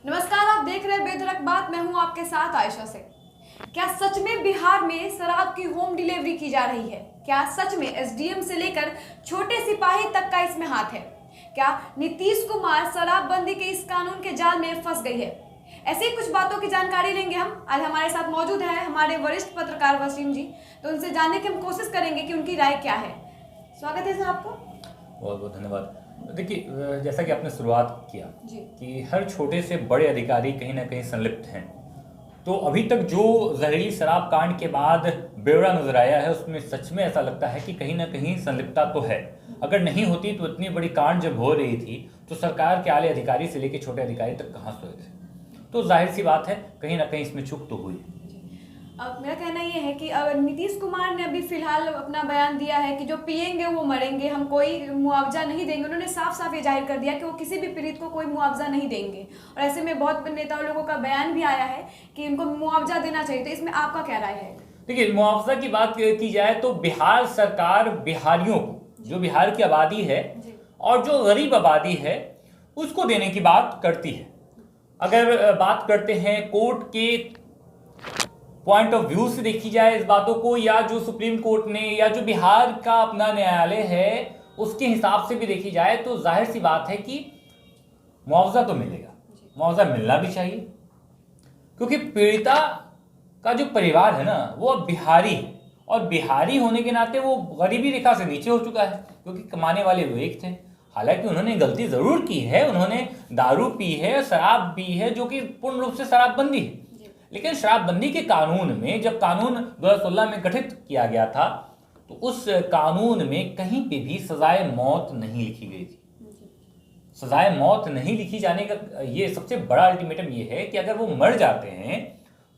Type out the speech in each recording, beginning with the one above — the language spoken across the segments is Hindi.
नमस्कार, आप देख रहे हैं बेधड़क बात। मैं हूं आपके साथ आयशा से। क्या सच में बिहार में शराब की होम डिलीवरी की जा रही है? क्या सच में एसडीएम से लेकर छोटे सिपाही तक का इसमें हाथ है? क्या नीतीश कुमार शराबबंदी के इस कानून के जाल में फंस गई है? ऐसी कुछ बातों की जानकारी लेंगे हम। आज हमारे साथ मौजूद है हमारे वरिष्ठ पत्रकार वसीम जी, तो उनसे जानने की हम कोशिश करेंगे कि उनकी राय क्या है। स्वागत है सर आपको। बहुत बहुत धन्यवाद। देखिए, जैसा कि आपने शुरुआत किया जी। कि हर छोटे से बड़े अधिकारी कहीं ना कहीं संलिप्त हैं, तो अभी तक जो जहरीली शराब कांड के बाद ब्यौरा नजर आया है उसमें सच में ऐसा लगता है कि कहीं ना कहीं संलिप्तता तो है। अगर नहीं होती तो इतनी बड़ी कांड जब हो रही थी तो सरकार के आले अधिकारी से लेकर छोटे अधिकारी तक कहाँ सोए थे। तो जाहिर सी बात है कहीं ना कहीं इसमें चूक तो हुई। अब मेरा कहना ये है कि नीतीश कुमार ने अभी फिलहाल अपना बयान दिया है कि जो पिएंगे वो मरेंगे, हम कोई मुआवजा नहीं देंगे। उन्होंने साफ साफ ये जाहिर कर दिया कि वो किसी भी पीड़ित को कोई मुआवजा नहीं देंगे। और ऐसे में बहुत नेता लोगों का बयान भी आया है कि इनको मुआवजा देना चाहिए। तो इसमें आपका क्या राय है? देखिए, मुआवजा की बात की जाए तो बिहार सरकार बिहारियों को, जो बिहार की आबादी है और जो गरीब आबादी है, उसको देने की बात करती है। अगर बात करते हैं कोर्ट के पॉइंट ऑफ व्यू से देखी जाए इस बातों को, या जो सुप्रीम कोर्ट ने या जो बिहार का अपना न्यायालय है उसके हिसाब से भी देखी जाए, तो जाहिर सी बात है कि मुआवजा तो मिलेगा, मुआवजा मिलना भी चाहिए। क्योंकि पीड़िता का जो परिवार है ना वो अब बिहारी है, और बिहारी होने के नाते वो गरीबी रेखा से नीचे हो चुका है, क्योंकि कमाने वाले वो एक थे। हालांकि उन्होंने गलती जरूर की है, उन्होंने दारू पी है, शराब पी है, जो कि पूर्ण रूप से शराबबंदी है। लेकिन शराबबंदी के कानून में, जब कानून 2016 में गठित किया गया था, तो उस कानून में कहीं पे भी सजाए मौत नहीं लिखी गई थी। सजाए मौत नहीं लिखी जाने का ये सबसे बड़ा अल्टीमेटम ये है कि अगर वो मर जाते हैं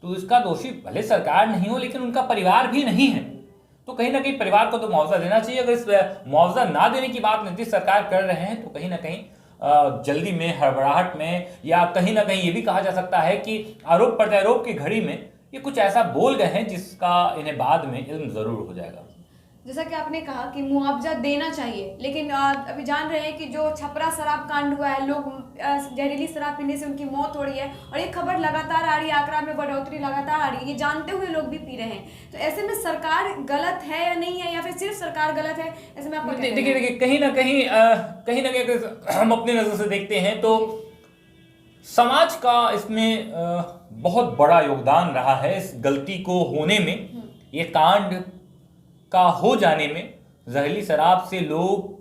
तो इसका दोषी भले सरकार नहीं हो, लेकिन उनका परिवार भी नहीं है, तो कहीं ना कहीं परिवार को तो मुआवजा देना चाहिए। अगर इस मुआवजा ना देने की बात नीतीश सरकार कर रहे हैं तो कहीं ना कहीं जल्दी में, हड़बड़ाहट में, या कहीं ना कहीं ये भी कहा जा सकता है कि आरोप प्रत्यारोप की घड़ी में ये कुछ ऐसा बोल गए हैं जिसका इन्हें बाद में इल्म जरूर हो जाएगा। जैसा कि आपने कहा कि मुआवजा देना चाहिए, लेकिन अभी जान रहे हैं कि जो छपरा शराब कांड हुआ है, लोग जहरीली शराब पीने से उनकी मौत हो रही है, और ये खबर लगातार आ रही है, आंकड़ा में बढ़ोतरी लगातार आ रही है, ये जानते हुए लोग भी पी रहे हैं। तो ऐसे में सरकार गलत है या नहीं है, या फिर सिर्फ सरकार गलत है? ऐसे में आपको देखिए कहीं ना कहीं अगर हम अपनी नजर से देखते हैं तो समाज का इसमें बहुत बड़ा योगदान रहा है इस गलती को होने में, ये कांड का हो जाने में, जहरीली शराब से लोग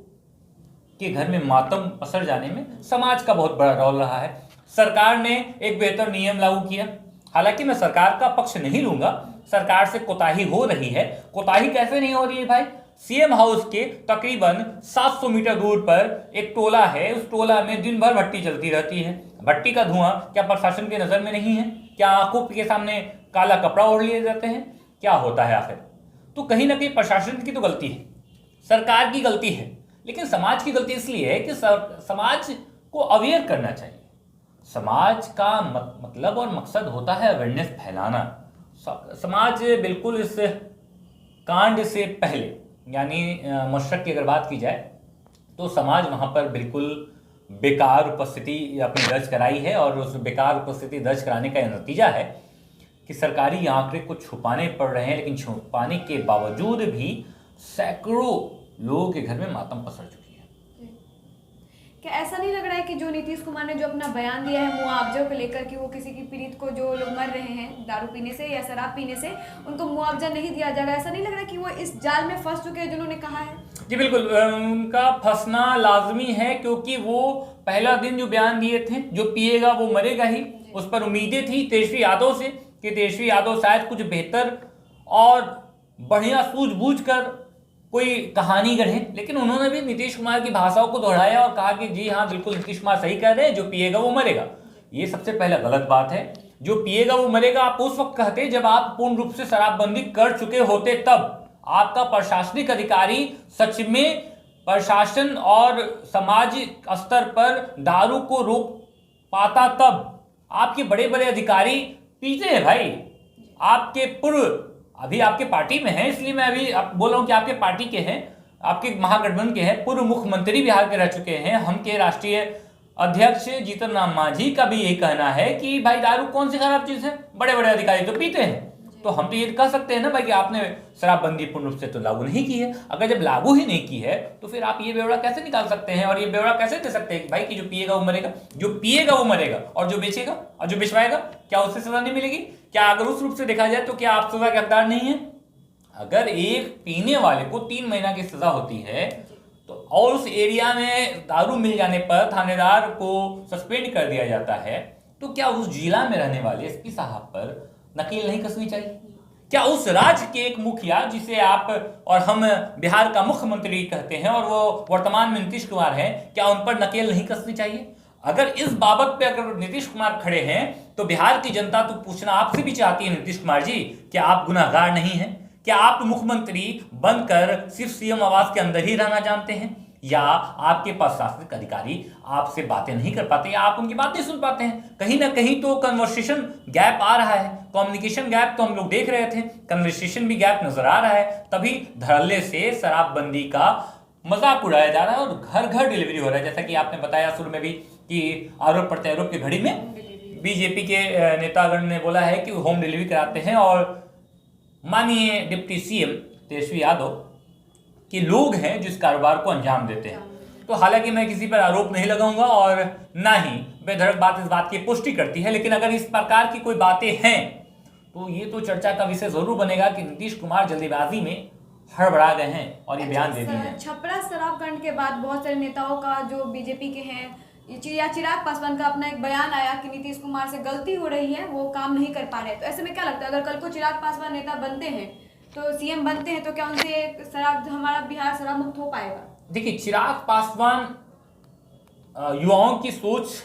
के घर में मातम पसर जाने में समाज का बहुत बड़ा रोल रहा है। सरकार ने एक बेहतर नियम लागू किया। हालांकि मैं सरकार का पक्ष नहीं लूंगा, सरकार से कोताही हो रही है। कोताही कैसे नहीं हो रही है भाई? सीएम हाउस के तकरीबन 700 मीटर दूर पर एक टोला है, उस टोला में दिन भर भट्टी चलती रहती है। भट्टी का धुआं क्या प्रशासन की नजर में नहीं है? क्या आंखों के सामने काला कपड़ा ओढ़ लिए जाते हैं? क्या होता है आखिर? तो कहीं ना कहीं प्रशासन की तो गलती है, सरकार की गलती है, लेकिन समाज की गलती इसलिए है कि समाज को अवेयर करना चाहिए। समाज का मतलब और मकसद होता है अवेयरनेस फैलाना। समाज बिल्कुल इस कांड से पहले, यानी मशरक की अगर बात की जाए, तो समाज वहां पर बिल्कुल बेकार उपस्थिति अपनी दर्ज कराई है, और उस बेकार उपस्थिति दर्ज कराने का यह नतीजा है कि सरकारी आंकड़े को छुपाने पड़ रहे हैं, लेकिन छुपाने के बावजूद भी सैकड़ों लोगों के घर में मातम पसर चुकी है। क्या ऐसा नहीं लग रहा है कि जो नीतीश कुमार ने जो अपना बयान दिया है मुआवजे को लेकर, कि वो किसी की पीड़ित को, जो लोग मर रहे हैं दारू पीने से या शराब पीने से, उनको मुआवजा नहीं दिया जाएगा, ऐसा नहीं लग रहा कि वो इस जाल में फंस चुके हैं जिन्होंने कहा है? जी बिल्कुल, उनका फंसना लाजमी है, क्योंकि वो पहला दिन जो बयान दिए थे, जो पिएगा वो मरेगा ही, उस पर उम्मीदें थी तेजस्वी यादव से कि तेजस्वी यादव शायद कुछ बेहतर और बढ़िया सूझबूझ कर कोई कहानी गढ़े। लेकिन उन्होंने भी नीतीश कुमार की भाषाओं को दोहराया और कहा कि जी हाँ बिल्कुल नीतीश कुमार सही कह रहे हैं, जो पिएगा वो मरेगा। ये सबसे पहले गलत बात है। जो पिएगा वो मरेगा आप उस वक्त कहते जब आप पूर्ण रूप से शराबबंदी कर चुके होते, तब आपका प्रशासनिक अधिकारी सच में प्रशासन और सामाजिक स्तर पर दारू को रोक पाता। तब आपके बड़े बड़े अधिकारी पीछे हैं भाई, आपके पूर्व, अभी आपके पार्टी में है, इसलिए मैं अभी बोल रहा हूं कि आपके पार्टी के हैं, आपके महागठबंधन के हैं, पूर्व मुख्यमंत्री बिहार के रह चुके हैं, हम के राष्ट्रीय अध्यक्ष जीतन राम मांझी का भी यही कहना है कि भाई दारू कौन सी खराब चीज है, बड़े बड़े अधिकारी तो पीते हैं। तो हम तो ये कह सकते हैं ना भाई कि आपने शराबबंदी पूर्ण रूप से तो लागू नहीं की है। अगर जब लागू ही नहीं की है तो फिर आप ये ब्यौरा कैसे निकाल सकते हैं और ये ब्यौरा कैसे दे सकते हैं कि भाई कि जो पिएगा वो मरेगा, जो पिएगा वो मरेगा, और जो बेचेगा और जो बिचवाएगा क्या उससे सजा नहीं मिलेगी? क्या अगर उस रूप से देखा जाए तो क्या आप सजा के हकदार नहीं है? अगर एक पीने वाले को 3 महीना की सजा होती है तो और उस एरिया में दारू मिल जाने पर थानेदार को सस्पेंड कर दिया जाता है, तो क्या उस जिला में रहने वाले एसपी साहब पर नकेल नहीं कसनी चाहिए? क्या उस राज्य के एक मुखिया जिसे आप और हम बिहार का मुख्यमंत्री कहते हैं और वो वर्तमान में नीतीश कुमार हैं, क्या उन पर नकेल नहीं कसनी चाहिए? अगर इस बाबत पे अगर नीतीश कुमार खड़े हैं तो बिहार की जनता तो पूछना आपसे भी चाहती है, नीतीश कुमार जी क्या आप गुनाहगार नहीं हैं? क्या आप मुख्यमंत्री बनकर सिर्फ सीएम आवास के अंदर ही रहना जानते हैं, या आपके प्रशासनिक अधिकारी आपसे बातें नहीं कर पाते या आप उनकी बात नहीं सुन पाते हैं? कहीं ना कहीं तो कन्वर्सेशन गैप आ रहा है, कम्युनिकेशन गैप तो हम लोग देख रहे थे, कन्वर्सेशन भी गैप नजर आ रहा है। तभी धड़ल्ले से शराबबंदी का मजाक उड़ाया जा रहा है और घर घर डिलीवरी हो रहा है। जैसा कि आपने बताया शुरू में भी कि आरोप प्रत्यारोप की घड़ी में बीजेपी के नेतागण ने बोला है कि होम डिलीवरी कराते हैं, और माननीय डिप्टी सीएम तेजस्वी यादव के लोग हैं जो इस कारोबार को अंजाम देते हैं। तो हालांकि मैं किसी पर आरोप नहीं लगाऊंगा और ना ही बेधड़क बात इस बात की पुष्टि करती है, लेकिन अगर इस प्रकार की कोई बातें हैं तो ये तो चर्चा का विषय जरूर बनेगा कि नीतीश कुमार जल्दीबाजी में हड़बड़ा गए हैं और ये बयान दे दिए हैं। छपरा शराब कांड के बाद बहुत सारे नेताओं का जो बीजेपी के हैं या चिराग पासवान का अपना एक बयान आया कि नीतीश कुमार से गलती हो रही है, वो काम नहीं कर पा रहे। तो ऐसे में क्या लगता है अगर कल को चिराग पासवान नेता बनते हैं तो सीएम बनते हैं तो क्या उनसे शराब हमारा बिहार शराब मुक्त हो पाएगा? देखिए, चिराग पासवान युवाओं की सोच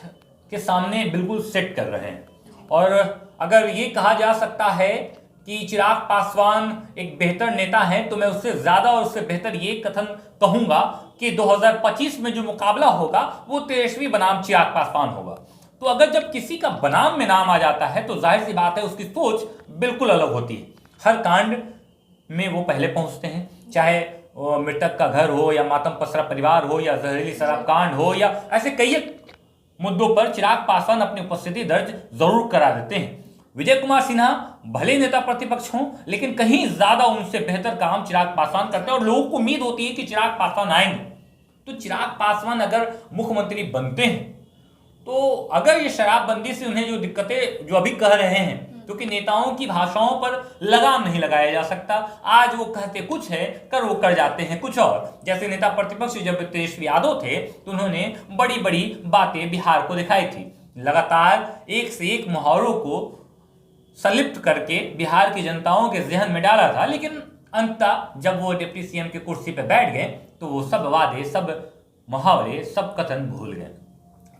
के सामने बिल्कुल सेट कर रहे हैं, और अगर ये कहा जा सकता है कि चिराग पासवान एक बेहतर नेता है तो मैं उससे ज्यादा और उससे बेहतर ये कथन कहूंगा कि 2025 में जो मुकाबला होगा वो तेजस्वी बनाम चिराग पासवान होगा। तो अगर जब किसी का बनाम में नाम आ जाता है तो जाहिर सी बात है उसकी सोच बिल्कुल अलग होती है। हर कांड में वो पहले पहुंचते हैं, चाहे मृतक का घर हो या मातम पसरा परिवार हो या जहरीली शराब कांड हो या ऐसे कई मुद्दों पर चिराग पासवान अपनी उपस्थिति दर्ज जरूर करा देते हैं। विजय कुमार सिन्हा भले नेता प्रतिपक्ष हों लेकिन कहीं ज्यादा उनसे बेहतर काम चिराग पासवान करते हैं, और लोगों को उम्मीद होती है कि चिराग पासवान आएंगे। तो चिराग पासवान अगर मुख्यमंत्री बनते हैं तो अगर ये शराबबंदी से उन्हें जो दिक्कतें जो अभी कह रहे हैं, क्योंकि नेताओं की भाषाओं पर लगाम नहीं लगाया जा सकता। आज वो कहते कुछ है कर वो कर जाते हैं कुछ और। जैसे नेता प्रतिपक्ष जब तेजस्वी यादव थे तो उन्होंने बड़ी बड़ी बातें बिहार को दिखाई थी, लगातार एक से एक मुहावरों को संलिप्त करके बिहार की जनताओं के जहन में डाला था, लेकिन अंततः जब वो डिप्टी सीएम की कुर्सी पर बैठ गए तो वो सब वादे, सब मुहावरे, सब कथन भूल गए।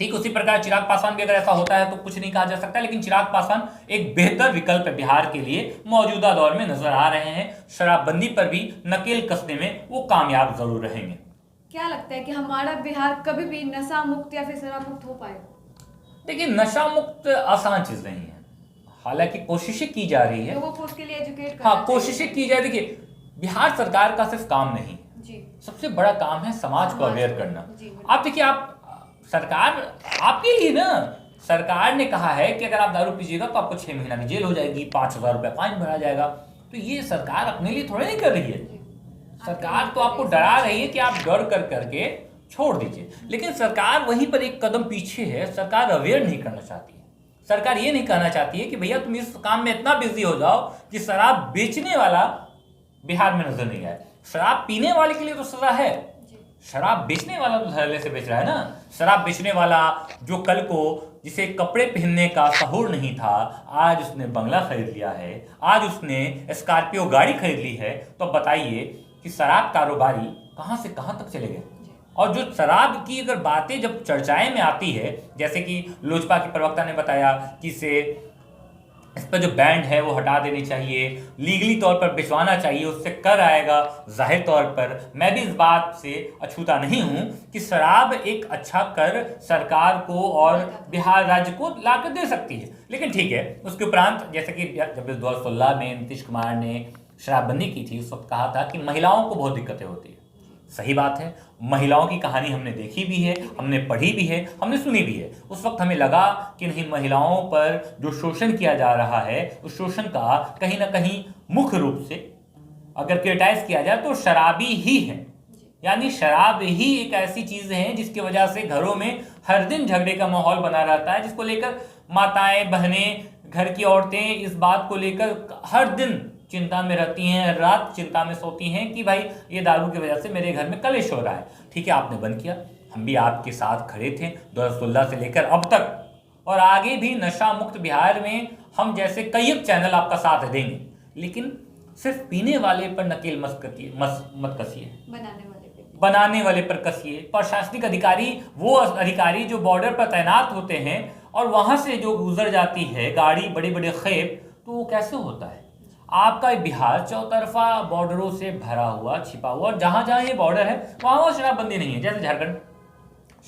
ठीक उसी प्रकार चिराग पासवान भी अगर ऐसा होता है तो कुछ नहीं कहा जा सकता, लेकिन चिराग पासवान एक बेहतर विकल्प बिहार के लिए मौजूदा दौर में नजर आ रहे हैं। शराबबंदी पर भी नकेल कसने में वो कामयाब जरूर रहेंगे। क्या लगता है कि हमारा बिहार कभी भी नशा मुक्त या फिर शराब मुक्त हो पाएगा? देखिए, नशा मुक्त आसान चीज नहीं है, हालांकि कोशिशें की जा रही है, लोगों को उसके लिए एजुकेट करना। हाँ, कोशिशें की जाए। देखिए, बिहार सरकार का सिर्फ काम नहीं जी, सबसे बड़ा काम है समाज को अवेयर करना। आप देखिए, आप सरकार आपके लिए ना, सरकार ने कहा है कि अगर आप दारू पीजिएगा तो आपको 6 महीना की जेल हो जाएगी, 5,000 रुपया फाइन भरा जाएगा। तो ये सरकार अपने लिए थोड़ा नहीं कर रही है, सरकार तो आपको डरा रही है कि आप डर कर करके छोड़ दीजिए। लेकिन सरकार वहीं पर एक कदम पीछे है, सरकार अवेयर नहीं करना चाहती है। सरकार ये नहीं कहना चाहती है कि भैया तुम इस काम में इतना बिजी हो जाओ कि शराब बेचने वाला बिहार में नजर नहीं आए। शराब पीने वाले के लिए तो सजा है, शराब बेचने वाला तो धड़ल्ले से बेच रहा है ना। शराब बेचने वाला जो कल को जिसे कपड़े पहनने का सहूर नहीं था, आज उसने बंगला खरीद लिया है, आज उसने स्कॉर्पियो गाड़ी खरीद ली है। तो बताइए कि शराब कारोबारी कहां से कहां तक चले गए। और जो शराब की अगर बातें जब चर्चाएं में आती है, जैसे कि लोजपा के प्रवक्ता ने बताया कि इस पर जो बैंड है वो हटा देनी चाहिए, लीगली तौर पर बिचवाना चाहिए, उससे कर आएगा। जाहिर तौर पर मैं भी इस बात से अछूता नहीं हूं कि शराब एक अच्छा कर सरकार को और बिहार राज्य को लाकर दे सकती है, लेकिन ठीक है। उसके उपरांत जैसे कि जब 2016 में नीतीश कुमार ने शराबबंदी की थी, उस वक्त कहा था कि महिलाओं को बहुत दिक्कतें होती है, सही बात है, महिलाओं की कहानी हमने देखी भी है, हमने पढ़ी भी है, हमने सुनी भी है। उस वक्त हमें लगा कि नहीं, महिलाओं पर जो शोषण किया जा रहा है उस शोषण का कहीं ना कहीं मुख्य रूप से अगर क्रिटिसाइज किया जाए तो शराबी ही है। यानी शराब ही एक ऐसी चीज है जिसकी वजह से घरों में हर दिन झगड़े का माहौल बना रहता है, जिसको लेकर माताएं, बहनें, घर की औरतें इस बात को लेकर हर दिन चिंता में रहती हैं, हर रात चिंता में सोती हैं कि भाई ये दारू की वजह से मेरे घर में कलेश हो रहा है। ठीक है, आपने बंद किया, हम भी आपके साथ खड़े थे 2016 से लेकर अब तक, और आगे भी नशा मुक्त बिहार में हम जैसे कई चैनल आपका साथ देंगे। लेकिन सिर्फ पीने वाले पर नकेल मत कसिए, बनाने वाले पर कसिए। प्रशासनिक अधिकारी वो अधिकारी जो बॉर्डर पर तैनात होते हैं और वहां से जो गुजर जाती है गाड़ी, बड़े बड़े खेप, तो वो कैसे होता है? आपका बिहार चौतरफा बॉर्डरों से भरा हुआ, छिपा हुआ, और जहां जहां ये बॉर्डर है वहां शराबबंदी नहीं है। जैसे झारखंड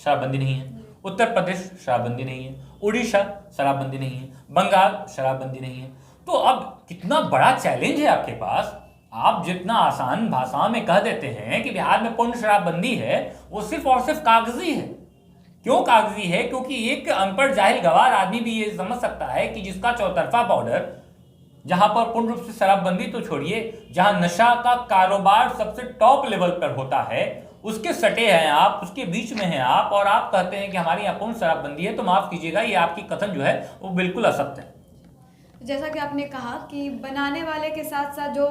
शराबबंदी नहीं है, उत्तर प्रदेश शराबबंदी नहीं है, उड़ीसा शराबबंदी नहीं है, बंगाल शराबबंदी नहीं है। तो अब कितना बड़ा चैलेंज है आपके पास। आप जितना आसान भाषा में कह देते हैं कि बिहार में पूर्ण शराबबंदी है, वो सिर्फ और सिर्फ कागजी है। क्यों कागजी है? क्योंकि एक अनपढ़ जाहिल गवार आदमी भी ये समझ सकता है कि जिसका चौतरफा बॉर्डर, जहां पर पूर्ण रूप से शराबबंदी तो छोड़िए, जहां नशा का कारोबार सबसे टॉप लेवल पर होता है, उसके सटे हैं आप, उसके बीच में हैं आप, और आप कहते हैं कि हमारे यहाँ पूर्ण शराबबंदी है, तो माफ कीजिएगा, ये आपकी कथन जो है वो बिल्कुल असत्य है। जैसा कि आपने कहा कि बनाने वाले के साथ साथ जो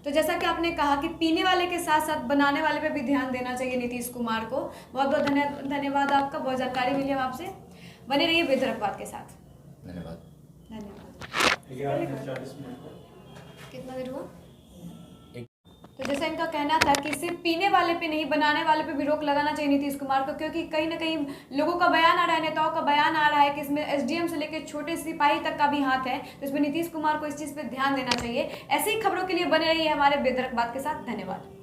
तो जैसा कि आपने कहा कि पीने वाले के साथ साथ बनाने वाले पे भी ध्यान देना चाहिए नीतीश कुमार को। बहुत बहुत धन्यवाद आपका, बहुत जानकारी मिली हम आपसे। बने रहिए बेहतर बात के साथ। धन्यवाद। कितना देर हुआ? तो जैसा इनका कहना था कि सिर्फ पीने वाले पे नहीं, बनाने वाले पे भी रोक लगाना चाहिए नीतीश कुमार को, क्योंकि कहीं ना कहीं लोगों का बयान आ रहा है, नेताओं का बयान आ रहा है कि इसमें एसडीएम से लेकर छोटे सिपाही तक का भी हाथ है। तो इसमें नीतीश कुमार को इस चीज़ पे ध्यान देना चाहिए। ऐसी खबरों के लिए बने रहिए हमारे बेदरक बात के साथ। धन्यवाद।